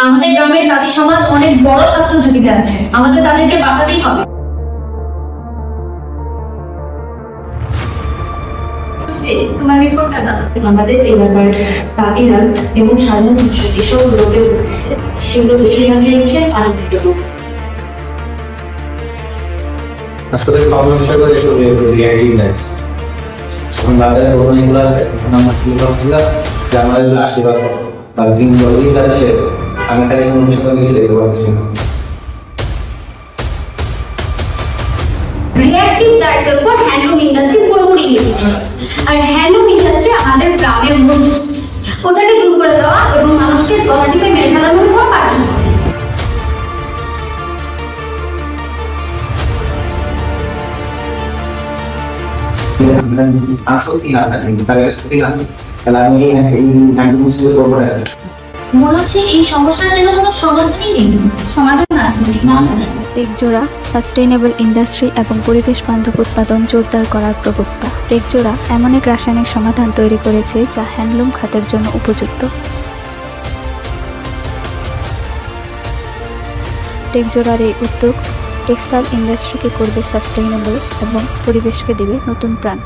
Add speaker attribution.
Speaker 1: আমাদের গ্রামের তাঁতি সমাজ অনেক বড় স্বাস্থ্য ঝুঁকিতে আছে, আমাদের তাদেরকে বাঁচাতেই হবে। আমাদের এলাকার তাঁতিরা এবং সাধারণ মানুষ যেসব রোগে ভুগছে সেগুলো বেশিরভাগই হচ্ছে পানির রোগ।
Speaker 2: আসলে সমস্যা করে এসব রিয়াক্টিভ লাইস যখন বাজারে ওখানেগুলো এখন আমার কি ভাবছিল যে আমার এগুলো আশীর্বাদ বা দিন বলেই যাচ্ছে, আমি খালি অনুষ্ঠান কিছু দেখতে পাচ্ছি না।
Speaker 3: রিঅ্যাক্টিভ লাইফের উপর হ্যান্ডলুম ইন্ডাস্ট্রি পুরোপুরি নির্ভর, আর হ্যান্ডলুম ইন্ডাস্ট্রি আমাদের গ্রামের বন্ধু, ওটাকে দূর করে দেওয়া এবং মানুষকে গলা টিপে মেরে ফেলানোর উপর পাঠন করে।
Speaker 1: মনে হচ্ছে এই সমস্যার জন্য কোনো সমাধানই নেই।
Speaker 3: সমাধান আছে
Speaker 4: টেকজোড়া সাস্টেইনেবল ইন্ডাস্ট্রি এবং পরিবেশ বান্ধব উৎপাদন জোরদার করার প্রবক্তা। টেকজোড়া এমন এক রাসায়নিক সমাধান তৈরি করেছে যা হ্যান্ডলুম খাতের জন্য উপযুক্ত। টেকজোড়ার এই উদ্যোগ টেক্সটাইল ইন্ডাস্ট্রিকে করবে সাস্টেইনেবল এবং পরিবেশকে দেবে নতুন প্রাণ।